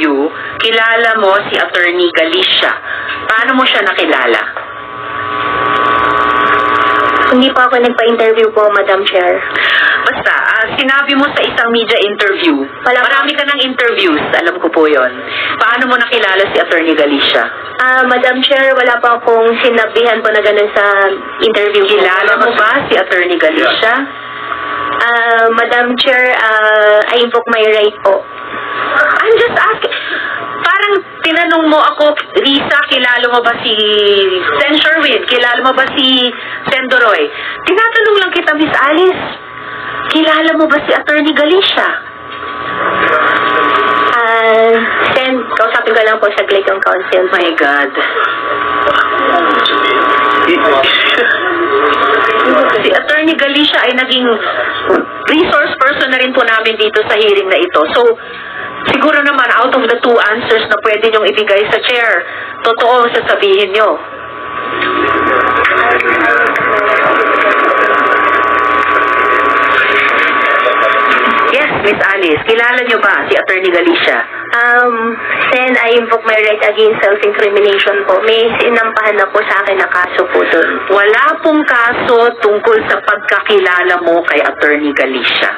interview, kilala mo si Attorney Galicia. Paano mo siya nakilala? Hindi po ako nagpa-interview po, Madam Chair. Basta, sinabi mo sa isang media interview, marami ka ng interviews, alam ko po yon. Paano mo nakilala si Attorney Galicia? Madam Chair, wala po akong sinabihan po na gano'n sa interview. Kilala mo ba si Attorney Galicia? Madam Chair, I invoke my right po. I'm just asking. Parang tinanong mo ako, Risa, kilala mo ba si Sen Sherwin? Kilala mo ba si Sen Doroy? Tinatanong lang kita, Miss Alice. Kilala mo ba si Attorney Galicia? Sen, kausapin ko lang po saglit yung counsel. My God. Si Attorney Galicia ay naging resource person na rin po namin dito sa hearing na ito. So, siguro naman out of the two answers na pwede niyong ibigay sa chair, totoo sasabihin niyo. Yes, Miss Alice, kilala niyo ba si Attorney Galicia? Sen, I invoke my right against self-incrimination po. May sinampahan na po sa akin na kaso po doon. Wala pong kaso tungkol sa pagkakilala mo kay Attorney Galicia.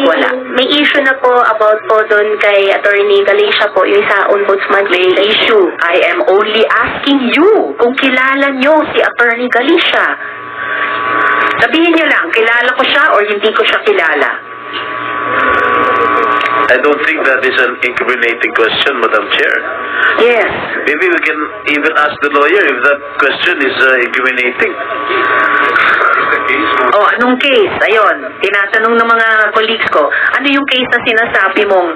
Wala. May issue na po about po doon kay Attorney Galicia po, yung sa ombudsman. May issue. I am only asking you kung kilala nyo si Attorney Galicia. Sabihin niyo lang, kilala ko siya or hindi ko siya kilala. I don't think that is an incriminating question, Madam Chair. Yes. Maybe we can even ask the lawyer if that question is incriminating. Oh, anong case? Ayon, tinatanong ng mga colleagues ko, ano yung case na sinasabi mong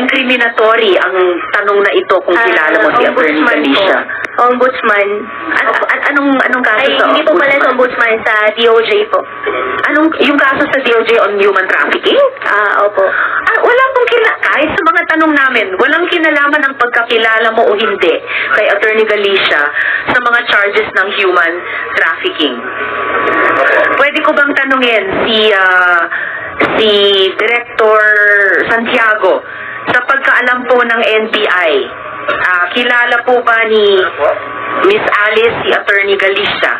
incriminatory ang tanong na ito kung kilala mo si Attorney Galicia? Ombudsman. Anong kaso Ay, sa hindi po pala sa ombudsman, sa DOJ po. Yung kaso sa DOJ on human trafficking? Opo. Wala pong kahit sa mga tanong namin, walang kinalaman ng pagkakilala mo o hindi kay Attorney Galicia sa mga charges ng human trafficking. Pwede ko bang tanungin si Director Santiago, sa pagkaalam po ng NBI, kilala po ba ni Miss Alice si Attorney Galicia?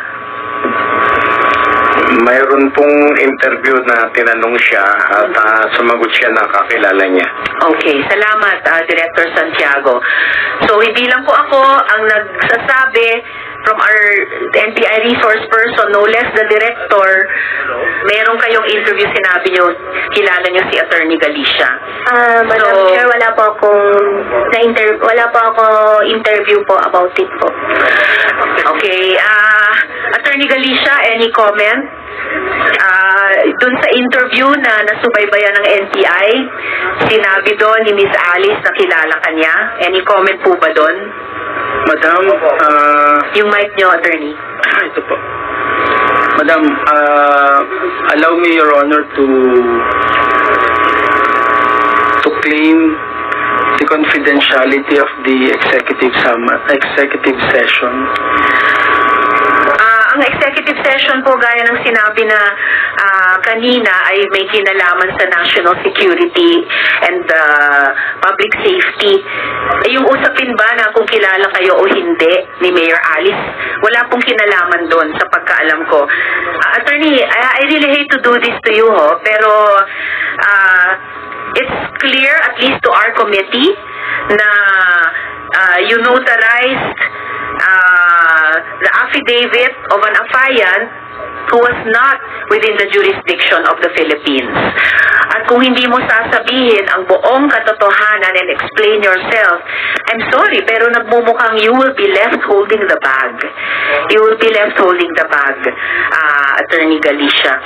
Mayroon pong interview na tinanong siya at sumagot siya na kakilala niya. Okay, salamat Director Santiago. So hindi lang po ako ang nagsasabi from our NBI resource person, no less the director, meron kayong interview, sinabi nyo, kilala nyo si Attorney Galicia. Madam Chair, wala po ako interview po about it po. Okay, Attorney Galicia, any comment? Dun sa interview na nasubaybayan ng NBI, sinabi doon ni Miss Alice na kilala ka niya. Any comment po ba doon? Madam, Yung mic nyo, Attorney. ito po. Madam, allow me, Your Honor, to claim the confidentiality of the executive session. Ang executive session po, gaya ng sinabi na kanina, ay may kinalaman sa national security and public safety. Yung usapin ba na kung kilala kayo o hindi ni Mayor Alice, wala pong kinalaman doon sa pagkaalam ko. Attorney, I really hate to do this to you, pero it's clear, at least to our committee, na you notarized the affidavit of an affiant who was not within the jurisdiction of the Philippines. At kung hindi mo sasabihin ang buong katotohanan and explain yourself, I'm sorry, pero nagmumukhang you will be left holding the bag. You will be left holding the bag, Attorney Galicia.